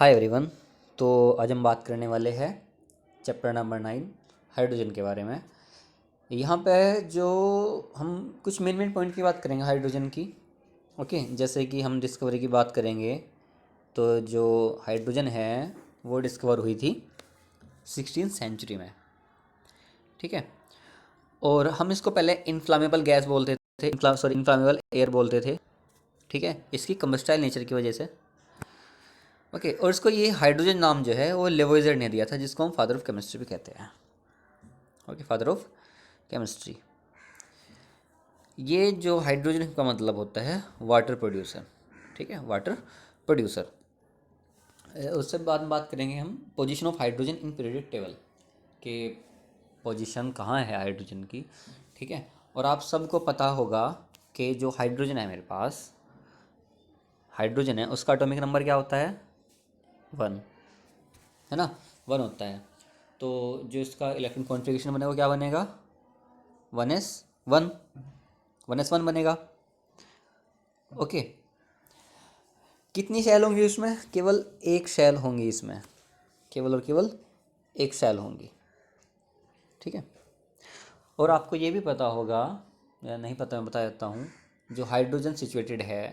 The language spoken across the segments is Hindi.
Hi everyone. तो आज हम बात करने वाले हैं चैप्टर नंबर 9 हाइड्रोजन के बारे में। यहाँ पे जो हम कुछ मेन पॉइंट की बात करेंगे हाइड्रोजन की। ओके, जैसे कि हम डिस्कवरी की बात करेंगे तो जो हाइड्रोजन है वो डिस्कवर हुई थी 16th सेंचुरी में। ठीक है, और हम इसको पहले इनफ्लामेबल गैस बोलते थे, इनफ्लामेबल एयर बोलते थे। ठीक है, इसकी कम्बस्टाइल नेचर की वजह से। ओके, और इसको ये हाइड्रोजन नाम जो है वो लेवोइजर ने दिया था, जिसको हम फादर ऑफ केमिस्ट्री भी कहते हैं। Okay, father of chemistry. ये जो हाइड्रोजन का मतलब होता है वाटर प्रोड्यूसर। ठीक है, वाटर प्रोड्यूसर। उससे बाद में बात करेंगे हम position of hydrogen in periodic table के पोजीशन कहाँ है हाइड्रोजन की। ठीक है, और आप सबको पता होगा कि जो हाइड्रोजन है मेरे पास, हाइड्रोजन है उसका एटॉमिक नंबर क्या होता है? 1, है ना, 1 होता है। तो जो इसका इलेक्ट्रॉन कॉन्फ़िगरेशन बनेगा वो क्या बनेगा? 1s1, 1s1 बनेगा। ओके, कितनी शेल होंगी उसमें? केवल एक शेल होंगी इसमें, केवल और केवल एक शेल होंगी। ठीक है, और आपको ये भी पता होगा या नहीं पता, मैं बता देता हूँ। जो हाइड्रोजन सिचुएटेड है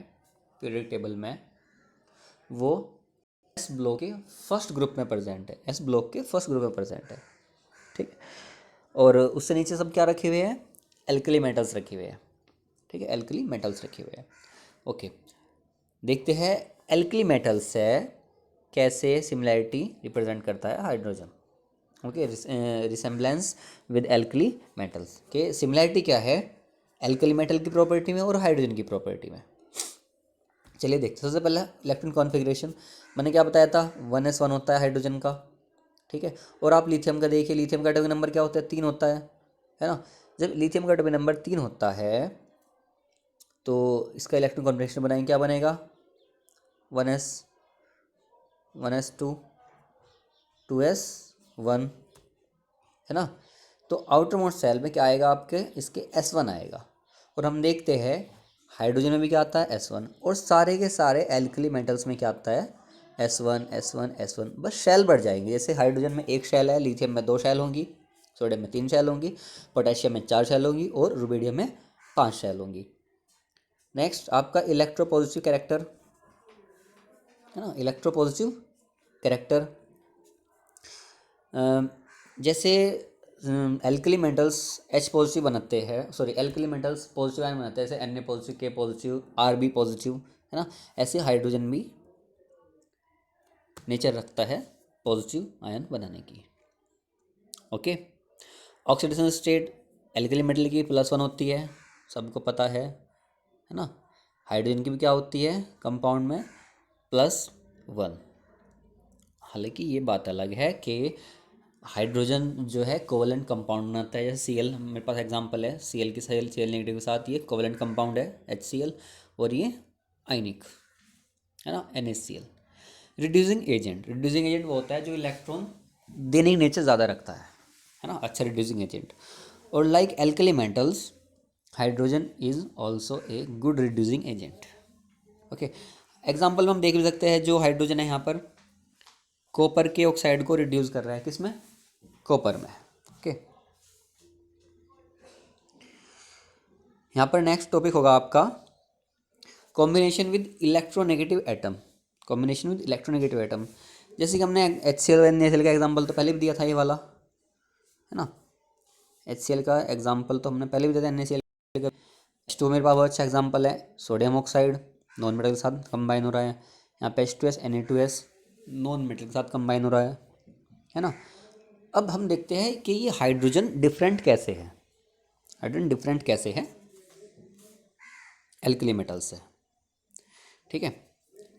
पीरियोडिक टेबल में वो एस ब्लॉक के फर्स्ट ग्रुप में प्रेजेंट है, एस ब्लॉक के फर्स्ट ग्रुप में प्रेजेंट है। ठीक है, और उससे नीचे सब क्या रखे हुए हैं? एल्कली मेटल्स रखे हुए हैं। ठीक है, एल्कली मेटल्स रखे हुए हैं। ओके, देखते हैं एल्कली मेटल्स से कैसे सिमिलैरिटी रिप्रेजेंट करता है hydrogen. Okay, resemblance with alkali metals के सिमिलैरिटी क्या है एल्कली मेटल की प्रॉपर्टी में और हाइड्रोजन की प्रॉपर्टी में। चलिए देखते हैं। सबसे पहले इलेक्ट्रॉन कॉन्फ़िगरेशन मैंने क्या बताया था, 1s1 होता है हाइड्रोजन का। ठीक है, और आप लिथियम का देखिए, लिथियम का एटॉमिक नंबर क्या होता है? 3 होता है ना। जब लिथियम का एटॉमिक नंबर 3 होता है तो इसका इलेक्ट्रॉन कॉन्फ़िगरेशन बनाएंगे, क्या बनेगा? 1s, 1s2, 2s1, है ना। तो आउटर मोस्ट सेल में क्या आएगा आपके? इसके s1 आएगा। और हम देखते हैं हाइड्रोजन में भी क्या आता है? s1। और सारे के सारे एल्कली मेटल्स में क्या आता है? s1 s1 s1। बस शेल बढ़ जाएंगे। जैसे हाइड्रोजन में एक शेल है, लिथियम में 2 शेल होंगी, सोडियम में 3 शेल होंगी, पोटेशियम में 4 शेल होंगी और रुबिडियम में 5 शेल होंगी। नेक्स्ट आपका इलेक्ट्रोपॉजिटिव कैरेक्टर, है ना, इलेक्ट्रोपॉजिटिव कैरेक्टर। जैसे एल्कली मेटल्स H पॉजिटिव बनाते हैं, sorry alkali metals positive ion बनाते हैं, जैसे Na positive, K positive, Rb positive, है ना। ऐसे हाइड्रोजन भी नेचर रखता है पॉजिटिव आयन बनाने की। Okay, oxidation state alkali metal की +1 होती है, सबको पता है ना। हाइड्रोजन की भी क्या होती है कंपाउंड में? +1। हालांकि ये बात अलग है कि हाइड्रोजन जो है कोवलेंट कंपाउंड बनाता है। जैसे Cl मेरे पास एग्जांपल है, Cl की Cl नेगेटिव के साथ ये कोवलेंट कंपाउंड है HCl, और ये आयनिक, है ना, NaCl। Reducing agent, reducing agent वो होता है जो इलेक्ट्रॉन देने की नेचर ज़्यादा रखता है ना, अच्छा रिड्यूसिंग एजेंट। और like alkali metals hydrogen is also a good reducing agent. Okay, example में हम देख भी सकते हैं, जो हाइड्रोजन है यहाँ पर कॉपर के ऑक्साइड को रिड्यूस कर रहा है, किसमें? कॉपर में। ओके, यहाँ पर नेक्स्ट टॉपिक होगा आपका combination with electronegative atom. Combination with electronegative atom, जैसे कि हमने HCl और NaCl का एग्जांपल तो पहले भी दिया था, ये वाला, है ना। HCl का एग्जांपल तो हमने पहले भी दिया था, NaCl का। H2 मेरे पास बहुत अच्छा एग्जांपल है, सोडियम ऑक्साइड नॉन मेटल के साथ कंबाइन हो रहा है। यहाँ पे H2S Na2S नॉन मेटल के साथ कंबाइन हो रहा है ना। अब हम देखते हैं कि ये हाइड्रोजन डिफरेंट कैसे है, हाइड्रोजन डिफरेंट कैसे है एल्कली मेटल से। ठीक है,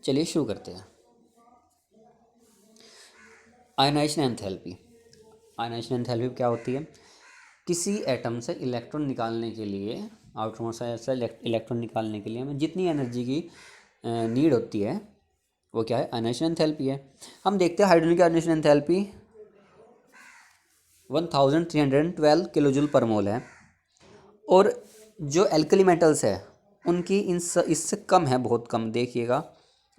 चलिए शुरू करते हैं। आयनाइजेशन एंथैल्पी, आयनाइजेशन एंथैल्पी क्या होती है? किसी एटम से इलेक्ट्रॉन निकालने के लिए, आउटरमोस्ट से इलेक्ट्रॉन निकालने के लिए हमें जितनी एनर्जी की नीड होती है वो क्या है? आयनाइजेशन एंथैल्पी है। हम देखते हैं हाइड्रोजन की आयनाइजेशन एंथैल्पी 1312 किलोजूल पर मोल है, और जो एल्कली मेटल्स है उनकी इससे कम है, बहुत कम। देखिएगा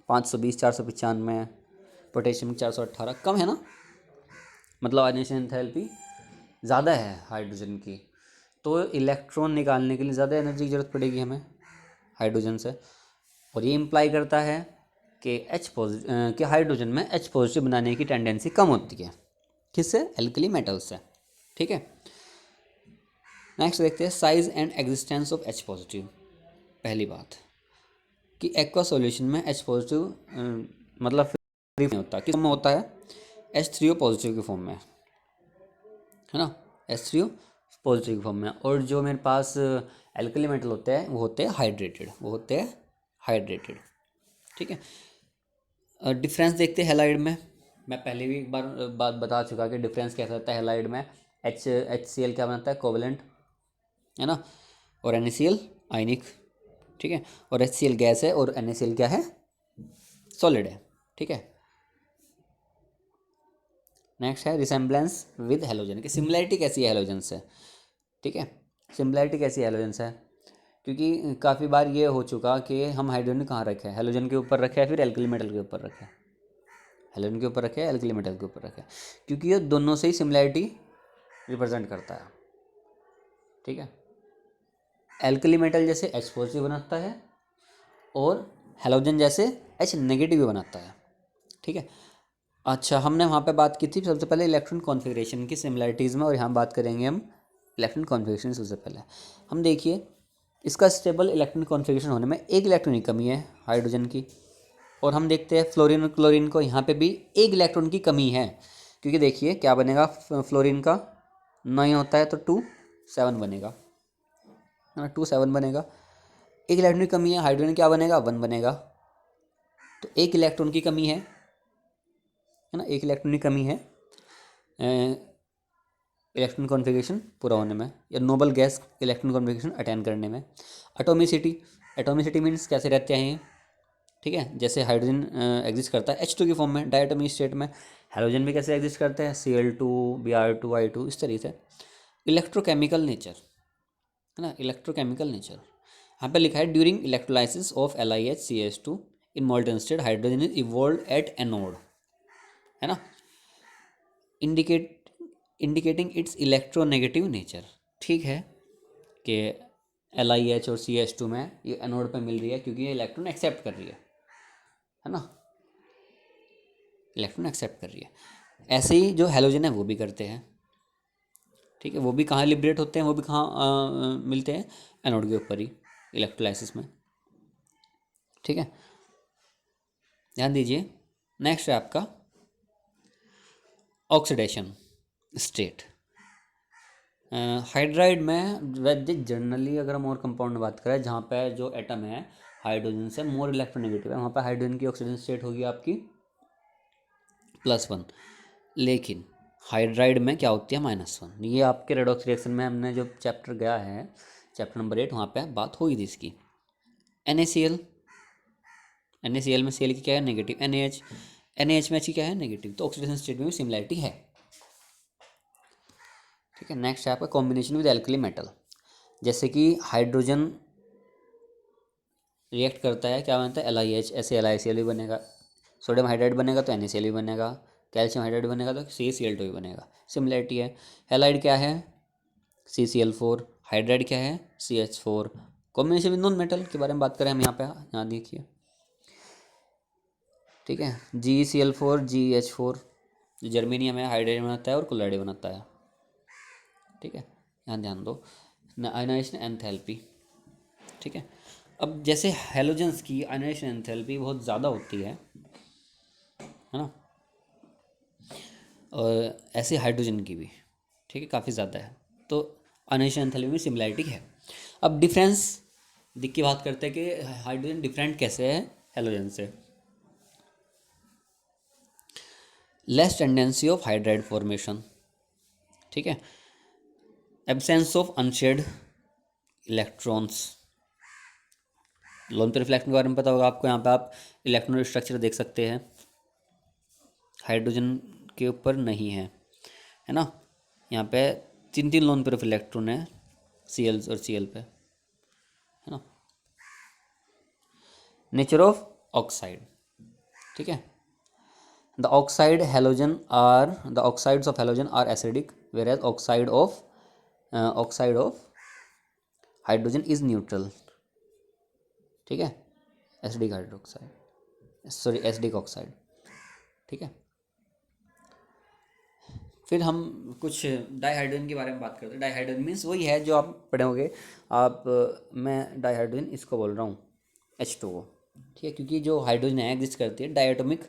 520, 495, पोटेशियम 418 कम है ना, मतलब आयनाइजेशन एंथैल्पी ज़्यादा है हाइड्रोजन की, तो इलेक्ट्रॉन निकालने के लिए ज़्यादा एनर्जी की ज़रूरत पड़ेगी हमें हाइड्रोजन से। और ये इम्प्लाई करता है कि कि हाइड्रोजन में H पॉजिटिव बनाने की टेंडेंसी कम होती है, किससे? एल्कली मेटल से। ठीक है, नेक्स्ट देखते हैं size and existence of H positive. पहली बात कि एक्वा सॉल्यूशन में H पॉजिटिव मतलब फ्री में होता है, किस फॉर्म में होता है? H3O पॉजिटिव के फॉर्म में, है ना, H3O पॉजिटिव के फॉर्म में। और जो मेरे पास एल्कली मेटल होते हैं वो होते हैं हाइड्रेटेड, वो होते हैं हाइड्रेटेड। ठीक है, डिफरेंस देखते हैं हैलाइड में। मैं पहले भी एक बार बात बता चुका कि डिफरेंस कैसा होता है हैलाइड में। HCl क्या बनाता है? कोवलेंट, है ना, और NaCl आयनिक। ठीक है, और HCl गैस है और NaCl क्या है? सॉलिड है। ठीक है, नेक्स्ट है रिसेम्बलेंस विद हेलोजन की सिमिलैरिटी कैसी है हेलोजन से। ठीक है, सिमिलैरिटी कैसी है हेलोजन से, क्योंकि काफ़ी बार ये हो चुका कि हम हाइड्रोजन कहाँ रखे हैं, हेलोजन के ऊपर रखे हैं, फिर एल्कली मेटल के ऊपर रखे हैं, हेलोजन के ऊपर रखे हैं, एल्कली मेटल के ऊपर रखे हैं, क्योंकि ये दोनों से ही सिमिलैरिटी रिप्रेजेंट करता है। ठीक है, एल्कली मेटल जैसे H पॉजिटिव बनाता है और हेलोजन जैसे H नेगेटिव भी बनाता है। ठीक है, अच्छा हमने वहाँ पे बात की थी सबसे पहले इलेक्ट्रॉन कॉन्फ़िगरेशन की सिमिलैरिटीज़ में, और यहाँ बात करेंगे हम इलेक्ट्रॉन कॉन्फ़िगरेशन। सबसे पहले हम देखिए इसका स्टेबल इलेक्ट्रॉन कॉन्फ़िगरेशन होने में एक इलेक्ट्रॉन की कमी है हाइड्रोजन की। और हम देखते हैं फ्लोरीन और क्लोरीन को, यहाँ पे भी एक इलेक्ट्रॉन की कमी है, क्योंकि देखिए क्या बनेगा, फ्लोरीन का 9 होता है तो 2 7 बनेगा, है ना, 2 7 बनेगा। एक इलेक्ट्रॉन की कमी है, हाइड्रोजन क्या बनेगा? 1 बनेगा। तो एक इलेक्ट्रॉन की कमी है ना, एक इलेक्ट्रॉन की कमी है इलेक्ट्रॉन कॉन्फ़िगरेशन पूरा होने में, या noble gas electron configuration attend करने में। एटॉमिसिटी, एटॉमिसिटी मीन्स कैसे रहते हैं ये। ठीक है, जैसे हाइड्रोजन एग्जिस्ट करता है H2 की फॉर्म में डायटोमिक स्टेट में, हाइड्रोजन भी कैसे एग्जिस्ट करते हैं? Cl2 Br2 I2 इस तरीके से। इलेक्ट्रोकेमिकल नेचर, है ना, इलेक्ट्रोकेमिकल नेचर यहाँ पे लिखा है during electrolysis of LiHCH2 in molten state hydrogen is evolve at anode, है ना, इंडिकेटिंग इट्स इलेक्ट्रोनेगेटिव नेचर। ठीक है कि LiH और CH2 में ये एनोड पे मिल रही है क्योंकि ये इलेक्ट्रॉन एक्सेप्ट कर रही है ना, इलेक्ट्रॉन एक्सेप्ट कर रही है। ऐसे ही जो हेलोजन है वो भी करते हैं। ठीक है, वो भी कहाँ लिबरेट होते हैं, वो भी कहाँ मिलते हैं? एनोड के ऊपर ही, इलेक्ट्रोलाइसिस में। ठीक है, ध्यान दीजिए। नेक्स्ट है आपका ऑक्सीडेशन स्टेट। हाइड्राइड में जनरली अगर हम और कंपाउंड में बात करें जहाँ पे जो एटम है हाइड्रोजन से मोर इलेक्ट्रोनेगेटिव है, वहाँ पे हाइड्रोजन की ऑक्सीजन स्टेट होगी आपकी +1। लेकिन हाइड्राइड में क्या होती है? -1। ये आपके रेडॉक्स रिएक्शन में हमने जो चैप्टर गया है, चैप्टर नंबर 8, वहाँ पे बात हुई थी इसकी। NaCl, NaCl में Cl की क्या है? नेगेटिव। NaH में H की क्या है? नेगेटिव। तो ऑक्सीडेशन स्टेट में भी सिमिलैरिटी है। ठीक है, नेक्स्ट है आपका कॉम्बिनेशन विद एल्कली मेटल। जैसे कि हाइड्रोजन रिएक्ट करता है, क्या बनता है? LiH, ऐसे LiCl भी बनेगा। सोडियम हाइड्राइड बनेगा तो NaCl भी बनेगा, कैल्शियम हाइड्राइड बनेगा तो CaCl2 भी बनेगा। सिमिलैरिटी है। हैलाइड क्या है? CCl4। हाइड्राइड क्या है? CH4। Combination with non metal के बारे में बात करें हम यहाँ पे, यहाँ देखिए। ठीक है, GeCl4 GH4 जो जर्मेनियम है हाइड्राइड बनाता है और क्लोराइड बनाता है। ठीक है, यहाँ ध्यान दो। Ionization enthalpy. ठीक है, अब जैसे हेलोजेंस की आयनाइजेशन एंथैल्पी बहुत ज़्यादा होती है ना, और ऐसे हाइड्रोजन की भी, ठीक है, काफ़ी ज़्यादा है। तो आयनाइजेशन एंथैल्पी में सिमिलैरिटी है। अब डिफरेंस दिख की बात करते हैं कि हाइड्रोजन डिफरेंट कैसे है हेलोजन से। Less tendency of hydride formation. ठीक है, absence of unsaid electrons. Loan पे रिफ्लेक्शन के बारे में पता होगा आपको, यहाँ पे आप इलेक्ट्रॉन स्ट्रक्चर देख सकते हैं, हाइड्रोजन के ऊपर नहीं है ना। यहाँ पे 3 लोन पे इलेक्ट्रॉन है Cl और Cl पे, है ना। Nature of oxide. ठीक है, the oxides of halogen are acidic whereas oxide of hydrogen is neutral. ठीक है, acidic hydroxide, sorry acidic oxide. ठीक है, फिर हम कुछ डाइहाइड्रोजन के बारे में बात करते हैं। डाइहाइड्रोजन मीन्स वही है जो आप पढ़े होंगे आप, मैं डाइहाइड्रोजन इसको बोल रहा हूँ H2O। ठीक है, क्योंकि जो हाइड्रोजन है एग्जिस्ट करती है डायटोमिक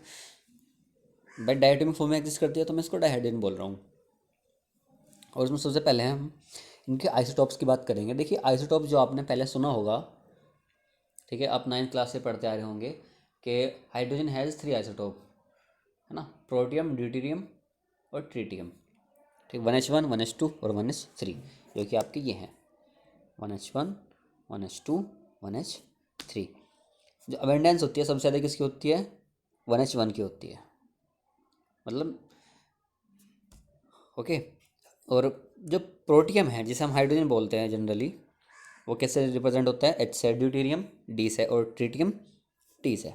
फॉर्म में एग्जिस्ट करती है, तो मैं इसको डाइहाइड्रोजन बोल रहा हूँ। और उसमें सबसे पहले हम इनके आइसोटॉप्स की बात करेंगे। देखिए आइसोटॉप जो आपने पहले सुना होगा, ठीक है, आप 9th क्लास से पढ़ते आ रहे होंगे कि हाइड्रोजन हैज़ 3 आइसोटॉप, है ना, प्रोटियम, ड्यूटेरियम और ट्रिटियम। ठीक, 1H1, 1H2 और 1H3, जो कि आपके ये हैं 1H1, 1H2, 1H3। जो अबेंडेंस होती है सबसे ज़्यादा किसकी होती है? 1H1 की होती है, मतलब ओके। और जो प्रोटियम है जिसे हम हाइड्रोजन बोलते हैं जनरली, वो कैसे रिप्रेजेंट होता है? H से ड्यूटेरियम, D से, और ट्रिटियम T से।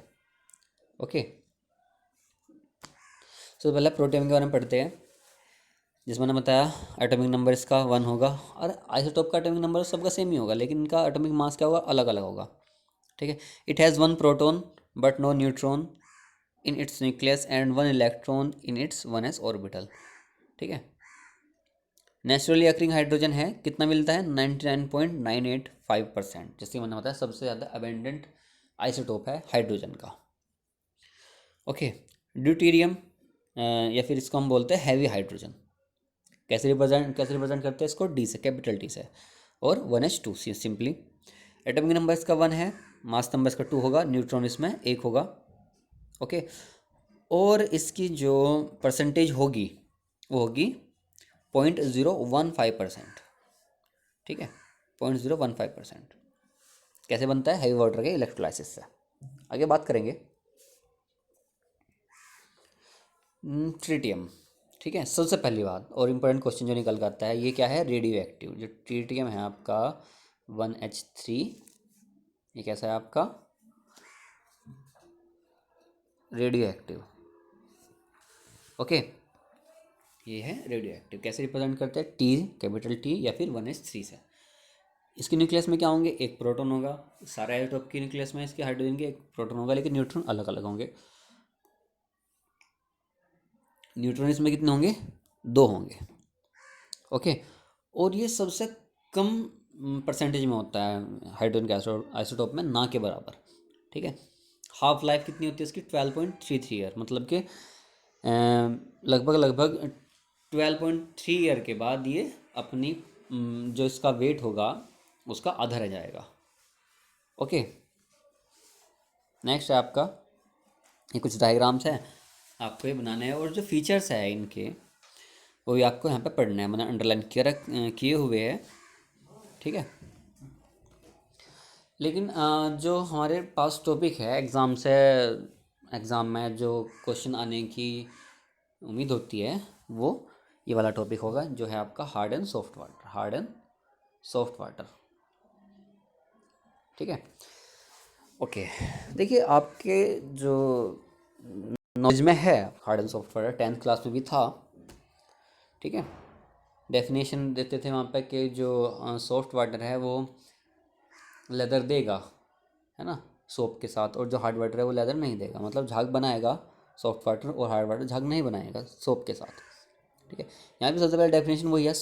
ओके, तो पहले प्रोटियम के बारे में पढ़ते हैं, जिसमें मैंने बताया एटॉमिक नंबर इसका 1 होगा, और आइसोटोप का एटॉमिक नंबर सबका सेम ही होगा, लेकिन इनका एटॉमिक मास क्या होगा? अलग अलग होगा। ठीक है, it has 1 proton but no neutron in its nucleus and 1 electron in its 1s orbital. ठीक है, नेचुरली अकरिंग हाइड्रोजन है, कितना मिलता है? 99.985%। जैसे मैंने बताया सबसे ज़्यादा अबेंडेंट आइसोटोप है हाइड्रोजन का। ओके, ड्यूटेरियम या फिर इसको हम बोलते हैं हैवी हाइड्रोजन। कैसे रिप्रेजेंट करते हैं इसको? डी से, कैपिटल टी से, और 1H2 सिंपली। एटॉमिक नंबर इसका 1 है, मास नंबर इसका 2 होगा, न्यूट्रॉन इसमें 1 होगा। ओके, और इसकी जो परसेंटेज होगी वो होगी 0.015%। ठीक है, 0.015%। कैसे बनता है? हैवी वाटर के इलेक्ट्रोलाइसिस से। आगे बात करेंगे ट्रिटियम। ठीक है, सबसे पहली बात और इम्पोर्टेंट क्वेश्चन जो निकल कर आता है, ये क्या है? Radio active. जो ट्रिटियम है आपका 1H3, ये कैसा है आपका? Radio active. ओके, ये है रेडियो एक्टिव। कैसे रिप्रेजेंट करते हैं? टी, कैपिटल टी, या फिर 1H3 से। इसके न्यूक्लियस में क्या होंगे? एक प्रोटॉन होगा। सारे आइसोटोप के न्यूक्लियस में इसके हाइड्रोजन के एक प्रोटॉन होगा, लेकिन न्यूट्रॉन अलग अलग होंगे। न्यूट्रॉन इसमें कितने होंगे? 2 होंगे। ओके, और ये सबसे कम परसेंटेज में होता है हाइड्रोजन के आइसोटोप में, ना के बराबर। ठीक है, हाफ लाइफ कितनी होती है इसकी? 12.33 ईयर, मतलब कि लगभग 12.3 ईयर के बाद ये अपनी जो इसका वेट होगा उसका आधा रह जाएगा। ओके, नेक्स्ट है आपका, ये कुछ डायग्राम्स हैं आपको ये बनाने हैं, और जो फीचर्स है इनके वो भी आपको यहाँ पे पढ़ना है, मैंने अंडरलाइन किए हुए हैं। ठीक है, लेकिन जो हमारे पास टॉपिक है एग्ज़ाम में जो क्वेश्चन आने की उम्मीद होती है, वो ये वाला टॉपिक होगा, जो है आपका हार्ड एंड सॉफ्ट वाटर। ठीक है, ओके। देखिए आपके जो नॉलेज में है hard and soft water, 10th class में भी था। ठीक है, डेफिनेशन देते थे वहाँ पे कि जो सॉफ्ट वाटर है वो लेदर देगा, है ना, सोप के साथ, और जो हार्ड वाटर है वो लेदर नहीं देगा, मतलब झाग बनाएगा सॉफ्ट वाटर, और हार्ड वाटर झाग नहीं बनाएगा सोप के साथ। ठीक है, यहाँ पे सबसे पहले डेफिनेशन वही है,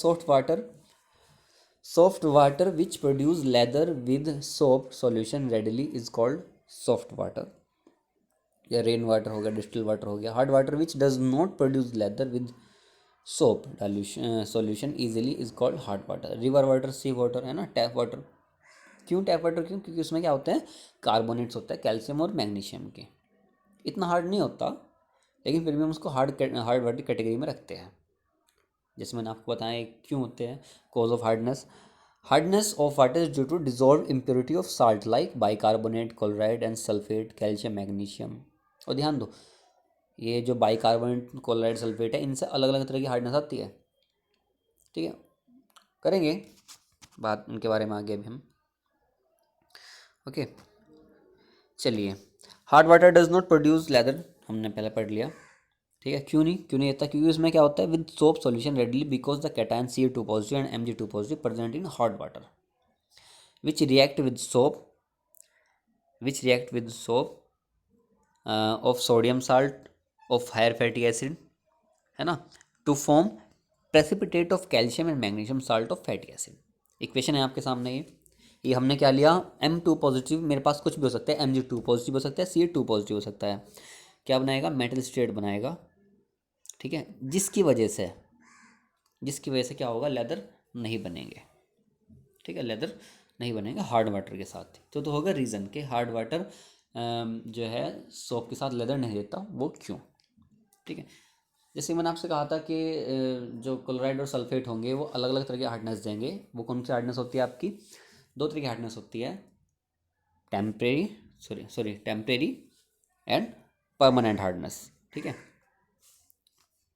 soft water which produce lather with soap solution readily is called soft water, या रेन वाटर हो गया, डिस्टिल वाटर हो गया। Hard water which does not produce lather with soap solution easily is called hard water. River water, sea water, है ना, टैप वाटर। क्यों टैप वाटर? क्यों? क्योंकि उसमें क्या होते हैं? कार्बोनेट्स होता है, कैल्शियम और मैग्नीशियम के। इतना हार्ड नहीं होता, लेकिन फिर भी हम उसको हार्ड वाटर कैटेगरी में रखते हैं। जैसे मैंने आपको बताया क्यों होते हैं, cause of hardness of water is due to dissolve impurity of salt like bicarbonate, chloride and sulphate, calcium, magnesium. और ध्यान दो, ये जो बाइकार्बोनेट, क्लोराइड, सल्फेट है, इनसे अलग अलग तरह की हार्डनेस आती है। ठीक है, करेंगे बात उनके बारे में आगे भी हम। ओके, चलिए, hard water does not produce leather, हमने पहले पढ़ लिया। ठीक है, क्यों नहीं देता? क्योंकि उसमें क्या होता है, with soap solution readily because the cation Ca2 positive and Mg2 positive present in hot water which react with soap of sodium salt of higher fatty acid, है ना, to form precipitate of calcium and magnesium salt of fatty acid. Equation है आपके सामने ये हमने क्या लिया, M2 पॉजिटिव, मेरे पास कुछ भी हो सकता है, Mg2 पॉजिटिव हो सकता है, Ca2 पॉजिटिव हो सकता है, क्या बनाएगा, मेटल स्ट्रेट बनाएगा, ठीक है, जिसकी वजह से क्या होगा, लेदर नहीं बनेंगे, ठीक है, लेदर नहीं बनेगा हार्ड वाटर के साथ। तो होगा रीज़न कि हार्ड वाटर जो है सोप के साथ लेदर नहीं देता, वो क्यों, ठीक है। जैसे मैंने आपसे कहा था कि जो क्लोराइड और सल्फेट होंगे वो अलग अलग तरह की हार्डनेस देंगे। वो कौन सी हार्डनेस होती है आपकी, दो तरह की हार्डनेस होती है, टेम्परेरी एंड परमानेंट हार्डनेस, ठीक है,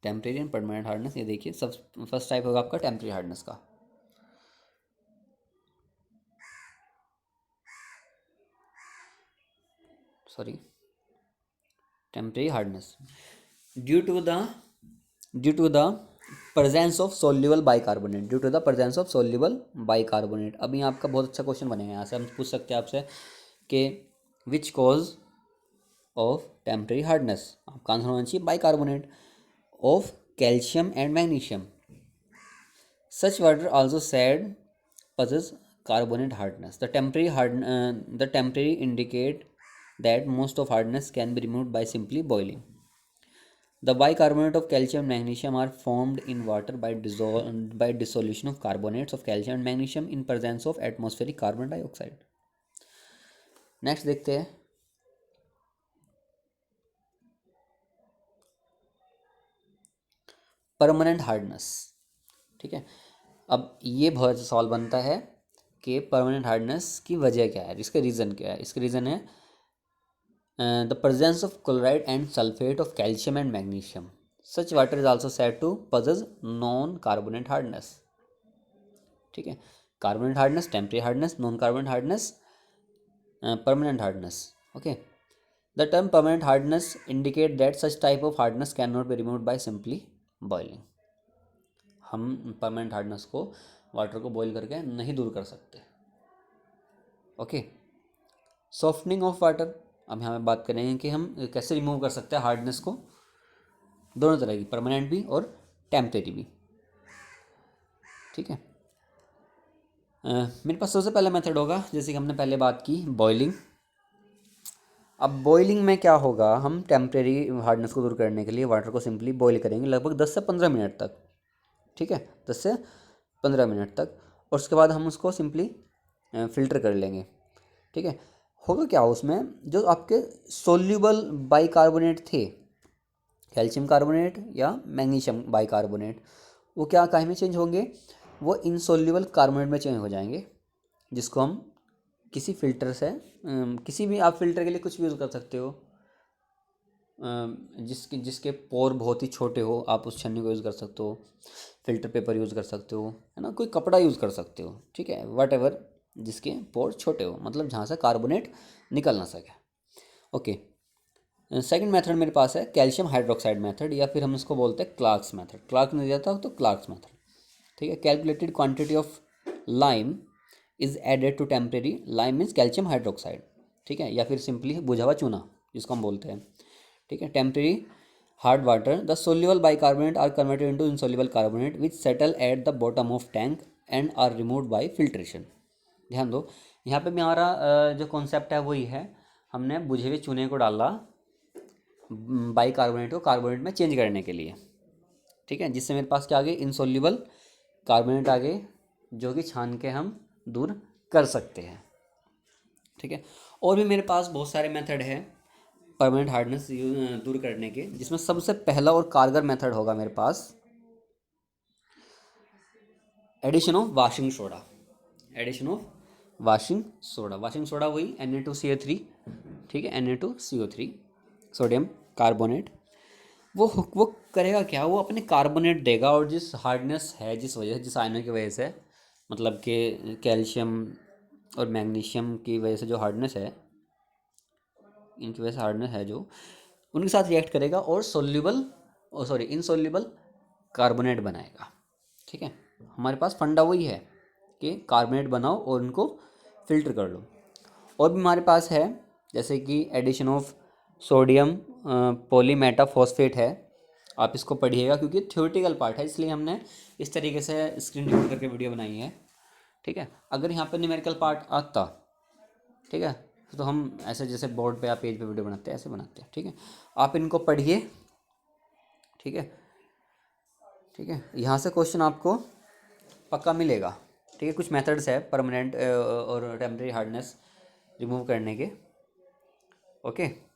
टेम्परेरी एंड परमानेंट हार्डनेस। ये देखिए, सब फर्स्ट टाइप होगा आपका टेम्परेरी हार्डनेस का, temporary hardness due to the presence of soluble bicarbonate। अभी आपका बहुत अच्छा क्वेश्चन बनेगा, यहाँ से हम पूछ सकते हैं आपसे कि which cause of temporary hardness, आपका आंसर होना चाहिए bicarbonate of calcium and magnesium. Such water also sad possess carbonate hardness। The temporary indicate that most of hardness can be removed by simply boiling। The bicarbonate of calcium and magnesium are formed in water by dissolution of carbonates of calcium and magnesium in presence of atmospheric carbon dioxide। Next देखते हैं, परमानेंट हार्डनेस, ठीक है। अब ये बहुत सवाल बनता है कि परमानेंट हार्डनेस की वजह क्या है, इसका रीज़न क्या है। इसका रीज़न है the presence of chloride and sulfate of calcium and magnesium। Such water is also said to possess non-carbonate hardness, ठीक है। Carbonate hardness, temporary hardness, non carbonate hardness, permanent hardness, okay. The term permanent hardness indicate that such type of hardness can not be removed by simply boiling. हम परमानेंट हार्डनेस को वाटर को बॉईल करके नहीं दूर कर सकते, ओके। सॉफ्टनिंग ऑफ वाटर, अब यहाँ पे बात करेंगे कि हम कैसे रिमूव कर सकते हैं हार्डनेस को, दोनों तरह की, परमानेंट भी और टेम्परेरी भी, ठीक है। मेरे पास सबसे पहला मेथड होगा, जैसे कि हमने पहले बात की, बॉइलिंग। अब बॉइलिंग में क्या होगा, हम टेम्परेरी हार्डनेस को दूर करने के लिए वाटर को सिंपली बॉईल करेंगे लगभग 10 से 15 मिनट तक, ठीक है, 10 से 15 मिनट तक, और उसके बाद हम उसको सिंपली फ़िल्टर कर लेंगे, ठीक है। होगा क्या उसमें, जो आपके सोल्यूबल बाइकार्बोनेट थे, कैल्शियम कार्बोनेट या मैग्नीशियम बाइकार्बोनेट, वो क्या काहे में चेंज होंगे, वो इनसोल्यूबल कार्बोनेट में चेंज हो जाएंगे, जिसको हम किसी फ़िल्टर से किसी भी, आप फ़िल्टर के लिए कुछ भी यूज़ कर सकते हो, जिसके पोर बहुत ही छोटे हो, आप उस छन्नी को यूज़ कर सकते हो, फ़िल्टर पेपर यूज़ कर सकते हो, है ना, कोई कपड़ा यूज़ कर सकते हो, ठीक है, वट एवर जिसके पोर छोटे हो, मतलब जहाँ से कार्बोनेट निकल ना सके, ओके। सेकंड मेथड मेरे पास है कैल्शियम हाइड्रोक्साइड मेथड, या फिर हम इसको बोलते हैं क्लार्क्स मेथड। क्लार्क ने दिया था तो क्लार्क्स मेथड, ठीक है। Calculated quantity of lime is added to temporary, lime means calcium hydroxide, ठीक है, या फिर सिंपली बुझा हुआ चूना जिसको हम बोलते हैं, ठीक है। Temporary hard water, the soluble bicarbonate are converted into insoluble carbonate which settle at the bottom of tank and are removed by filtration. ध्यान दो, यहाँ पे भी हमारा जो कॉन्सेप्ट है वही है, हमने बुझे हुए चूने को डाला बाइकार्बोनेट को कार्बोनेट में चेंज करने के लिए, ठीक है, जिससे मेरे पास क्या आ गए, इनसोल्यूबल कार्बोनेट आ गए, जो कि छान के हम दूर कर सकते हैं, ठीक है। और भी मेरे पास बहुत सारे मेथड है परमानेंट हार्डनेस दूर करने के, जिसमें सबसे पहला और कारगर मेथड होगा मेरे पास addition of washing soda. Addition of washing soda वही Na2CO3, ठीक है, Na2CO3 सोडियम कार्बोनेट। वो करेगा क्या, वो अपने कार्बोनेट देगा, और जिस हार्डनेस है, जिस आयनों की वजह से, मतलब कि कैल्शियम और मैग्नीशियम की वजह से जो हार्डनेस है, इनकी वजह से हार्डनेस है जो, उनके साथ रिएक्ट करेगा और सोल्यूबल सॉरी इनसॉल्युबल कार्बोनेट बनाएगा। ठीक है, हमारे पास फंडा वही है कि कार्बोनेट बनाओ और उनको फिल्टर कर लो। और भी हमारे पास है जैसे कि एडिशन ऑफ सोडियम पॉलीमेटाफॉस्फेट है, आप इसको पढ़िएगा क्योंकि थ्योरेटिकल पार्ट है, इसलिए हमने इस तरीके से स्क्रीन रिकॉर्ड करके वीडियो बनाई है। ठीक है, अगर यहाँ पर न्यूमेरिकल पार्ट आता, ठीक है, तो हम ऐसे जैसे बोर्ड पे या पेज पे वीडियो बनाते हैं ऐसे बनाते हैं। ठीक है, आप इनको पढ़िए। ठीक है, ठीक है, यहाँ से क्वेश्चन आपको पक्का मिलेगा। ठीक है, कुछ मेथड्स है परमानेंट और टेम्परेरी हार्डनेस रिमूव करने के। ओके।